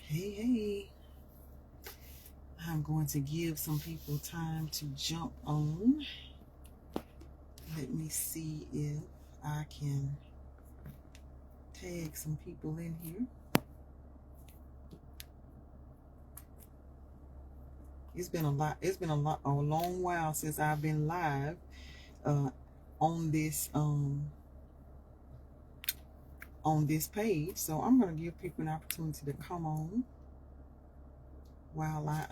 Hey, I'm going to give some people time to jump on. Let me see if I can tag some people in here. It's been a long while since I've been live uh, on this page. So I'm going to give people an opportunity to come on while I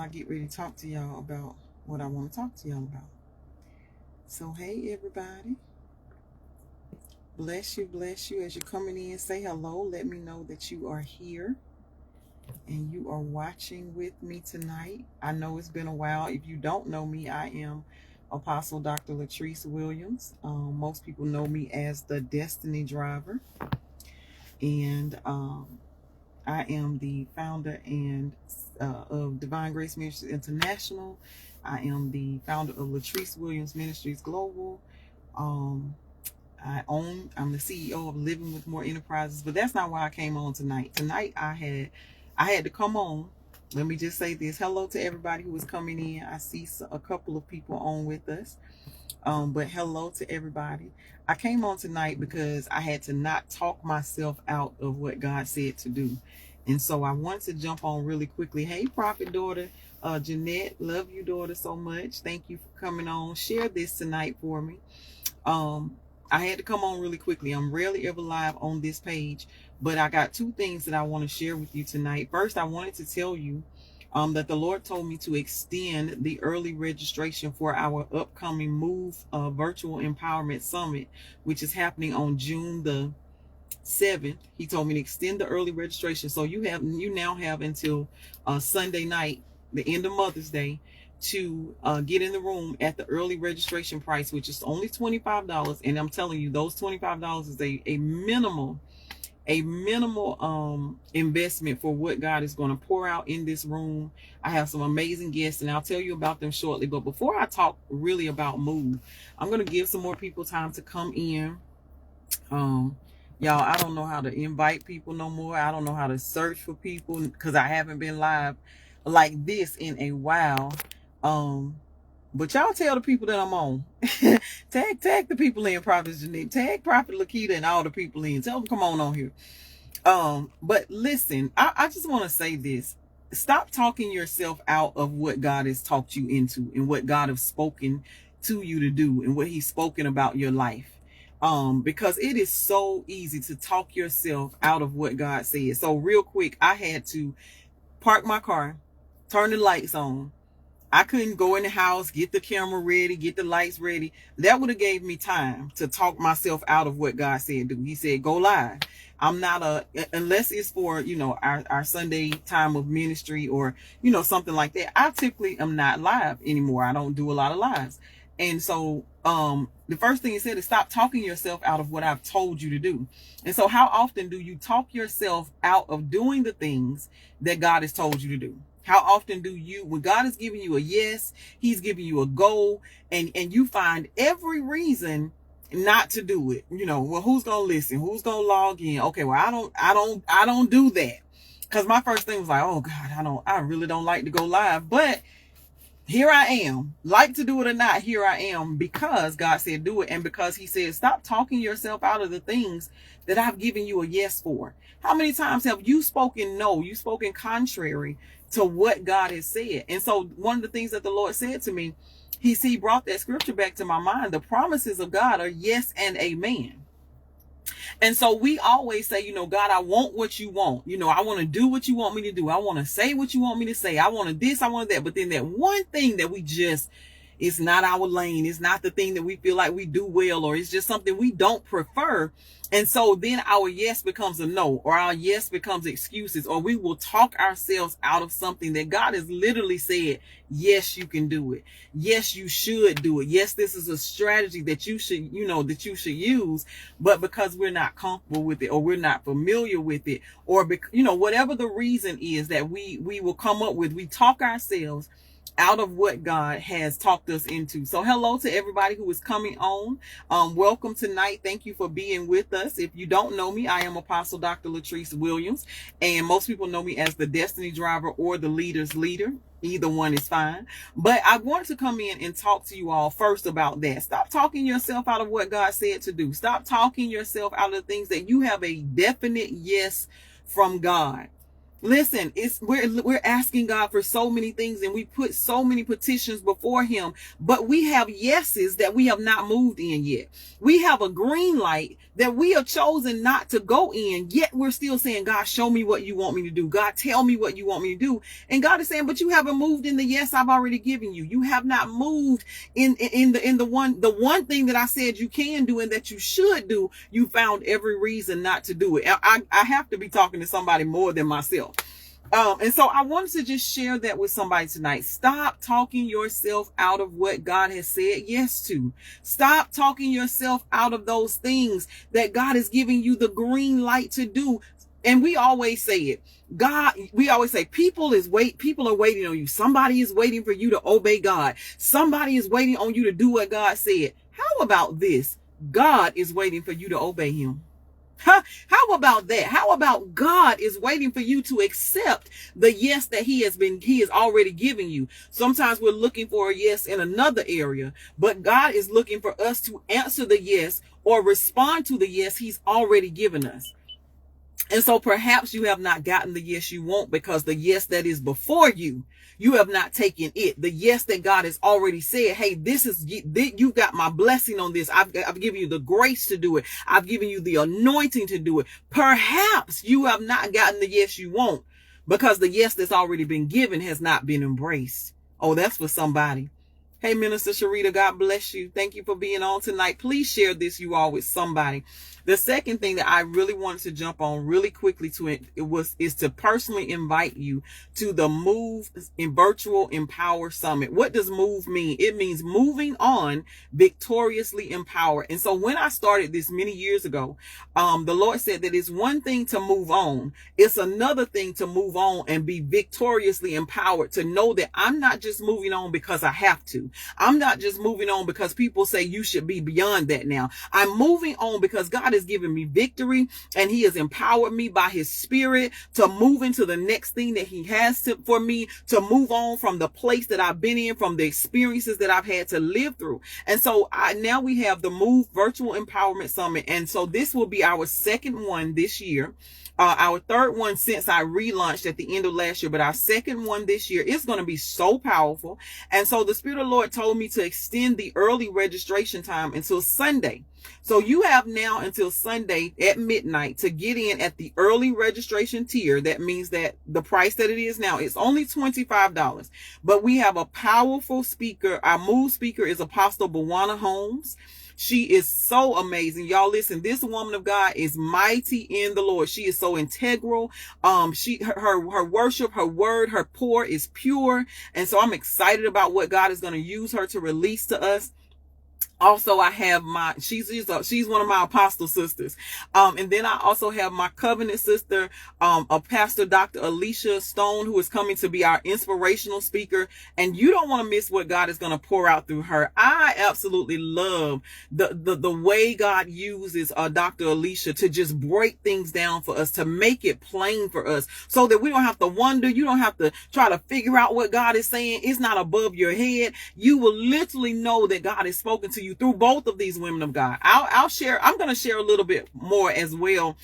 get ready to talk to y'all about what I want to talk to y'all about. So hey everybody. Bless you as you're coming in. Say hello. Let me know that you are here and you are watching with me tonight. I know it's been a while. If you don't know me, I am Apostle Dr. Latrice Williams. Most people know me as the Destiny Driver. And I am the founder of Divine Grace Ministries International. I am the founder of Latrice Williams Ministries Global. I'm the CEO of Living with More Enterprises, but that's not why I came on tonight. Tonight I had to come on. Let me just say this. Hello to everybody who is coming in. I see a couple of people on with us. But hello to everybody. I came on tonight because I had to not talk myself out of what God said to do. And so I wanted to jump on really quickly. Hey, Prophet daughter, Jeanette, love you, daughter, so much. Thank you for coming on. Share this tonight for me. I had to come on really quickly. I'm rarely ever live on this page, but I got two things that I want to share with you tonight. First, I wanted to tell you that the Lord told me to extend the early registration for our upcoming Move Virtual Empowerment Summit, which is happening on June the 7th. He told me to extend the early registration. So you now have until Sunday night, the end of Mother's Day, to get in the room at the early registration price, which is only $25. And I'm telling you, those $25 is a minimal investment for what God is going to pour out in this room. I have some amazing guests, and I'll tell you about them shortly. But before I talk really about Move, I'm going to give some more people time to come in. Y'all, I don't know how to invite people no more. I don't know how to search for people because I haven't been live like this in a while. But y'all tell the people that I'm on. tag the people in, Prophet Jeanette. Tag Prophet Lakita and all the people in. Tell them come on here. But listen, I just want to say this. Stop talking yourself out of what God has talked you into and what God has spoken to you to do and what He's spoken about your life. Because it is so easy to talk yourself out of what God said. So real quick, I had to park my car, turn the lights on. I couldn't go in the house, get the camera ready, get the lights ready. That would have gave me time to talk myself out of what God said do. He said, go live. I'm not unless it's for, our Sunday time of ministry or, something like that. I typically am not live anymore. I don't do a lot of lives. And so, the first thing he said is stop talking yourself out of what I've told you to do. And so how often do you talk yourself out of doing the things that God has told you to do? How often do you, when God is giving you a yes, He's giving you a go, and you find every reason not to do it? Well, who's gonna listen? Who's gonna log in? Okay, well, I don't do that. Because my first thing was like, oh God, I really don't like to go live, but here I am. Like to do it or not, here I am, because God said do it, and because He said stop talking yourself out of the things that I've given you a yes for. How many times have you spoken no? You spoken contrary to what God has said. And so one of the things that the Lord said to me, He brought that scripture back to my mind. The promises of God are yes and amen. And so we always say, God, I want what you want. I want to do what you want me to do. I want to say what you want me to say. I want this, I want that. But then that one thing that it's not our lane. It's not the thing that we feel like we do well, or it's just something we don't prefer. And so then our yes becomes a no, or our yes becomes excuses, or we will talk ourselves out of something that God has literally said, yes, you can do it. Yes, you should do it. Yes, this is a strategy that you should, use. But because we're not comfortable with it, or we're not familiar with it, or, whatever the reason is that we will come up with, we talk ourselves out of what God has talked us into. So hello to everybody who is coming on. Welcome tonight. Thank you for being with us. If you don't know me, I am Apostle Dr. Latrice Williams, and most people know me as the Destiny Driver or the Leader's Leader. Either one is fine. But I want to come in and talk to you all first about that. Stop talking yourself out of what God said to do. Stop talking yourself out of things that you have a definite yes from God. Listen, we're asking God for so many things, and we put so many petitions before him, but we have yeses that we have not moved in yet. We have a green light that we have chosen not to go in, yet we're still saying, God, show me what you want me to do. God, tell me what you want me to do. And God is saying, but you haven't moved in the yes I've already given you. You have not moved in the one thing that I said you can do and that you should do. You found every reason not to do it. I have to be talking to somebody more than myself. And so I wanted to just share that with somebody tonight. Stop talking yourself out of what God has said yes to. Stop talking yourself out of those things that God is giving you the green light to do. And we always say it. We always say people are waiting on you. Somebody is waiting for you to obey God. Somebody is waiting on you to do what God said. How about this? God is waiting for you to obey him. How about that? How about God is waiting for you to accept the yes that he has already given you? Sometimes we're looking for a yes in another area, but God is looking for us to answer the yes or respond to the yes he's already given us. And so perhaps you have not gotten the yes you want because the yes that is before you, you have not taken it. The yes that God has already said, hey, you got my blessing on this. I've given you the grace to do it. I've given you the anointing to do it. Perhaps you have not gotten the yes you want because the yes that's already been given has not been embraced. Oh, that's for somebody. Hey, Minister Sharita, God bless you. Thank you for being on tonight. Please share this, you all, with somebody. The second thing that I really wanted to jump on really quickly is to personally invite you to the Move in Virtual Empower Summit. What does move mean? It means moving on victoriously empowered. And so when I started this many years ago, the Lord said that it's one thing to move on. It's another thing to move on and be victoriously empowered, to know that I'm not just moving on because I have to. I'm not just moving on because people say you should be beyond that now. I'm moving on because God has given me victory and he has empowered me by his spirit to move into the next thing that he has for me, to move on from the place that I've been in, from the experiences that I've had to live through. And so now we have the Move Virtual Empowerment Summit. And so this will be our second one this year. Our third one since I relaunched at the end of last year, but our second one this year is going to be so powerful. And so the Spirit of the Lord told me to extend the early registration time until Sunday. So you have now until Sunday at midnight to get in at the early registration tier. That means that the price that it is now is only $25. But we have a powerful speaker. Our Move speaker is Apostle Bawana Holmes. She is so amazing. Y'all listen, this woman of God is mighty in the Lord. She is so integral. Her worship, her word, her pour is pure. And so I'm excited about what God is going to use her to release to us. Also, I have she's one of my apostle sisters. And then I also have my covenant sister, Pastor Dr. Alicia Stone, who is coming to be our inspirational speaker. And you don't want to miss what God is going to pour out through her. I absolutely love the way God uses Dr. Alicia to just break things down for us, to make it plain for us so that we don't have to wonder. You don't have to try to figure out what God is saying. It's not above your head. You will literally know that God has spoken to you through both of these women of God. I'm going to share a little bit more as well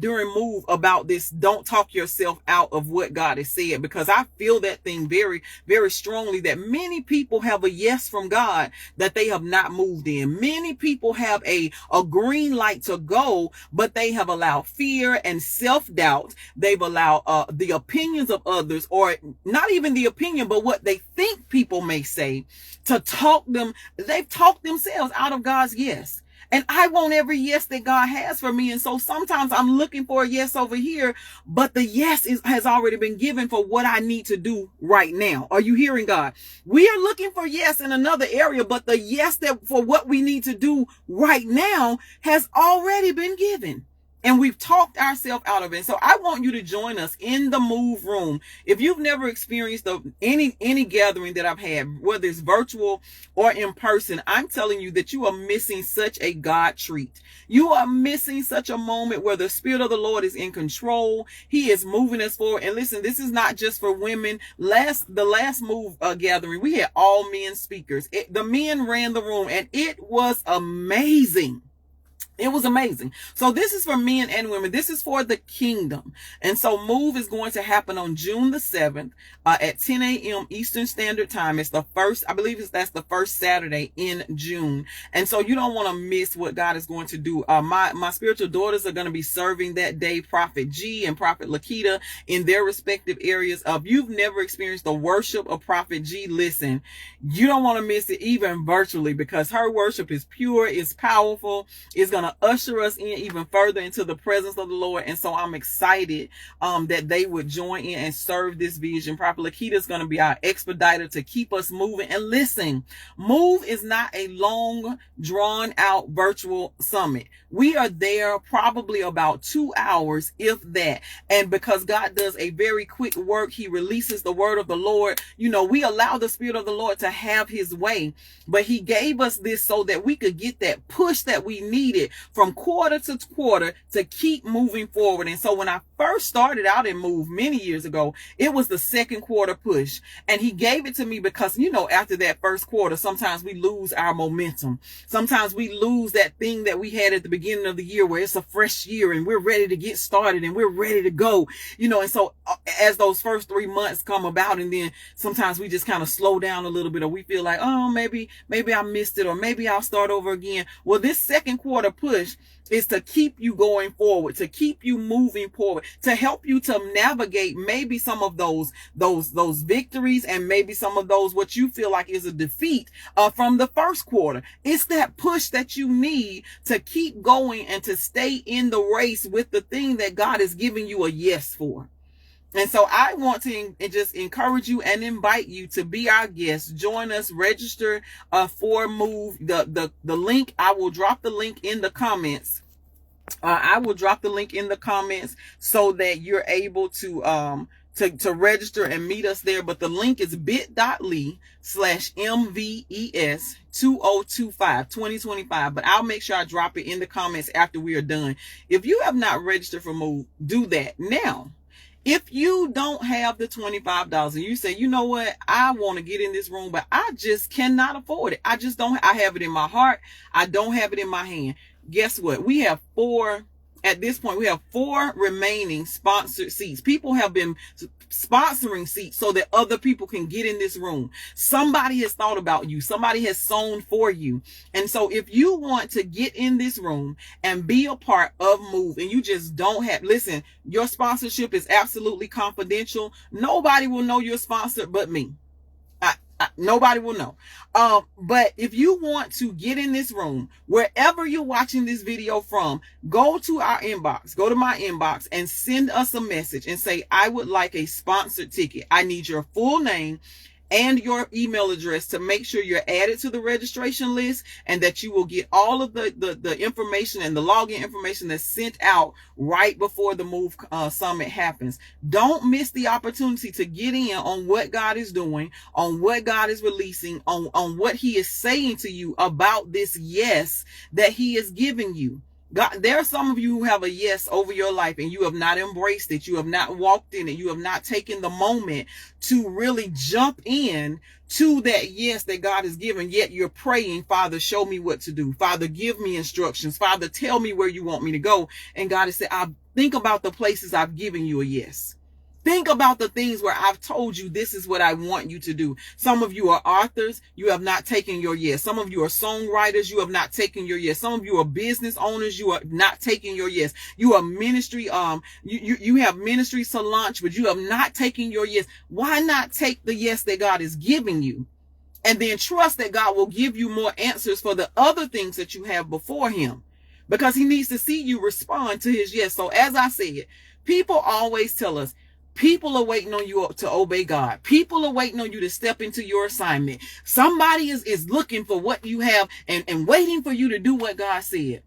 during Move about this. Don't talk yourself out of what God has said, because I feel that thing very, very strongly, that many people have a yes from God that they have not moved in. Many people have a green light to go, but they have allowed fear and self-doubt. They've allowed the opinions of others, or not even the opinion, but what they think people may say, to talk them. They've talked themselves out of God's yes. And I want every yes that God has for me. And so sometimes I'm looking for a yes over here, but the yes has already been given for what I need to do right now. Are you hearing God? We are looking for yes in another area, but the yes that for what we need to do right now has already been given. And we've talked ourselves out of it. So I want you to join us in the Move Room. If you've never experienced any gathering that I've had, whether it's virtual or in person, I'm telling you that you are missing such a God treat. You are missing such a moment where the Spirit of the Lord is in control. He is moving us forward. And listen, this is not just for women. The last Move gathering, we had all men speakers. The men ran the room, and it was amazing. It was amazing. So this is for men and women. This is for the kingdom. And so Move is going to happen on June the 7th at 10 a.m. Eastern Standard Time. It's the first, I believe that's the first Saturday in June. And so you don't want to miss what God is going to do. My spiritual daughters are going to be serving that day, Prophet G and Prophet Lakita, in their respective areas. If you've never experienced the worship of Prophet G, listen, you don't want to miss it even virtually, because her worship is pure, is powerful, is going to usher us in even further into the presence of the Lord. And so I'm excited that they would join in and serve this vision. Prophet Lakita is going to be our expediter to keep us moving. And listen, Move is not a long, drawn out virtual summit. We are there probably about 2 hours, if that. And because God does a very quick work, he releases the word of the Lord. You know, we allow the Spirit of the Lord to have his way, but he gave us this so that we could get that push that we needed from quarter to quarter to keep moving forward. And so when I first started out in Move many years ago, it was the second quarter push. And he gave it to me because, you know, after that first quarter, sometimes we lose our momentum. Sometimes we lose that thing that we had at the beginning of the year where it's a fresh year and we're ready to get started and we're ready to go, you know. And so as those first 3 months come about, and then sometimes we just kind of slow down a little bit, or we feel like, oh, maybe I missed it, or maybe I'll start over again. Well, this second quarter push is to keep you going forward, to keep you moving forward, to help you to navigate maybe some of those victories, and maybe some of those what you feel like is a defeat from the first quarter. It's that push that you need to keep going and to stay in the race with the thing that God is giving you a yes for. And so I want to just encourage you and invite you to be our guest. Join us, register for Move. The link, I will drop the link in the comments. I will drop the link in the comments so that you're able to register and meet us there. But the link is bit.ly/MVES 2025. But I'll make sure I drop it in the comments after we are done. If you have not registered for Move, do that now. If you don't have the $25 and you say, you know what, I want to get in this room, but I just cannot afford it. I have it in my heart. I don't have it in my hand. Guess what? We have at this point, we have 4 remaining sponsored seats. People have been sponsoring seats so that other people can get in this room. Somebody has thought about you. Somebody has sown for you. And so if you want to get in this room and be a part of Move, and you just don't have, listen, your sponsorship is absolutely confidential. Nobody will know you're sponsored but me. Nobody will know. But if you want to get in this room, wherever you're watching this video from, go to our inbox, go to my inbox and send us a message and say, I would like a sponsored ticket. I need your full name and your email address to make sure you're added to the registration list, and that you will get all of the information and the login information that's sent out right before the Move Summit happens. Don't miss the opportunity to get in on what God is doing, on what God is releasing, on what he is saying to you about this yes that he is giving you. God, there are some of you who have a yes over your life and you have not embraced it. You have not walked in it. You have not taken the moment to really jump in to that yes that God has given. Yet you're praying, Father, show me what to do. Father, give me instructions. Father, tell me where you want me to go. And God has said, I think about the places I've given you a yes. Think about the things where I've told you this is what I want you to do. Some of you are authors. You have not taken your yes. Some of you are songwriters. You have not taken your yes. Some of you are business owners. You are not taking your yes. You are ministry. You have ministries to launch, but you have not taken your yes. Why not take the yes that God is giving you, and then trust that God will give you more answers for the other things that you have before him, because he needs to see you respond to his yes. So as I said, people always tell us, people are waiting on you to obey God. People are waiting on you to step into your assignment. Somebody is looking for what you have and waiting for you to do what God said.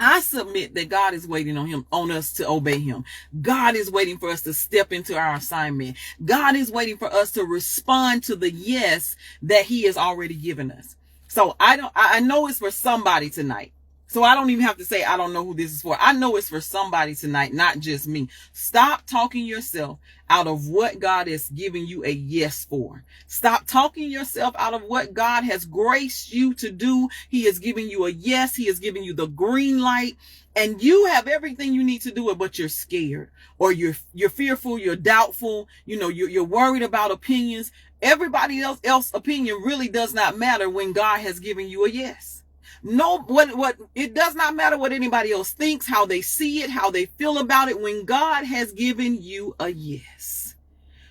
I submit that God is waiting on us to obey him. God is waiting for us to step into our assignment. God is waiting for us to respond to the yes that he has already given us. So I know it's for somebody tonight. So I don't even have to say, I don't know who this is for. I know it's for somebody tonight, not just me. Stop talking yourself out of what God is giving you a yes for. Stop talking yourself out of what God has graced you to do. He is giving you a yes. He is giving you the green light. And you have everything you need to do it, but you're scared, or you're fearful, you're doubtful, you're worried about opinions. Everybody else opinion really does not matter when God has given you a yes. No, what it does not matter what anybody else thinks, how they see it, how they feel about it, when God has given you a yes.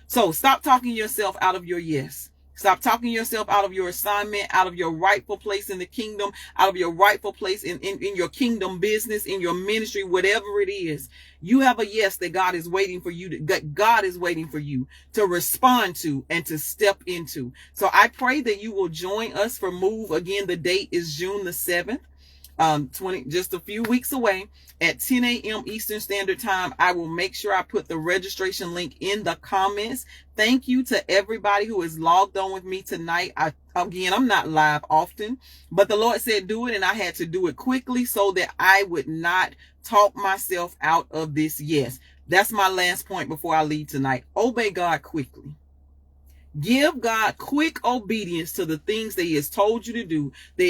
So stop talking yourself out of your yes. Stop talking yourself out of your assignment, out of your rightful place in the kingdom, out of your rightful place in your kingdom business, in your ministry, whatever it is. You have a yes that God is waiting for you to respond to and to step into. So I pray that you will join us for Move. Again, the date is June the 7th. Just a few weeks away at 10 a.m. Eastern Standard Time. I will make sure I put the registration link in the comments. Thank you to everybody who is logged on with me tonight. I'm not live often, but the Lord said do it, and I had to do it quickly so that I would not talk myself out of this yes. That's my last point before I leave tonight. Obey God quickly. Give God quick obedience to the things that he has told you to do, that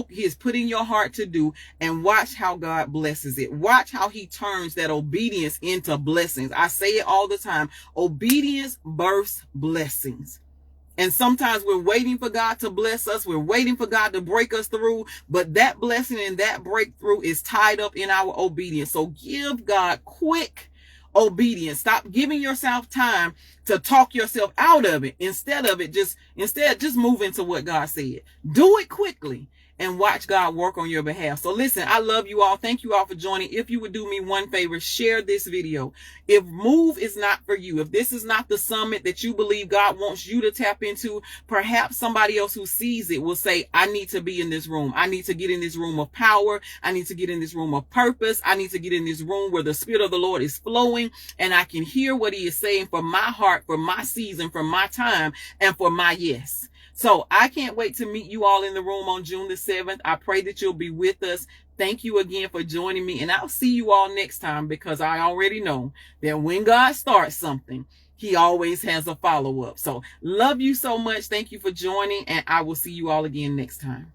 he has put in your heart to do, and watch how God blesses it. Watch how he turns that obedience into blessings. I say it all the time. Obedience births blessings. And sometimes we're waiting for God to bless us. We're waiting for God to break us through. But that blessing and that breakthrough is tied up in our obedience. So give God quick obedience. Stop giving yourself time to talk yourself out of it. Instead, just move into what God said. Do it quickly and watch God work on your behalf. So listen, I love you all. Thank you all for joining. If you would do me one favor, share this video. If Move is not for you, if this is not the summit that you believe God wants you to tap into, perhaps somebody else who sees it will say, I need to be in this room. I need to get in this room of power. I need to get in this room of purpose. I need to get in this room where the Spirit of the Lord is flowing and I can hear what he is saying for my heart, for my season, for my time, and for my yes. So I can't wait to meet you all in the room on June the 7th. I pray that you'll be with us. Thank you again for joining me. And I'll see you all next time, because I already know that when God starts something, he always has a follow-up. So love you so much. Thank you for joining, and I will see you all again next time.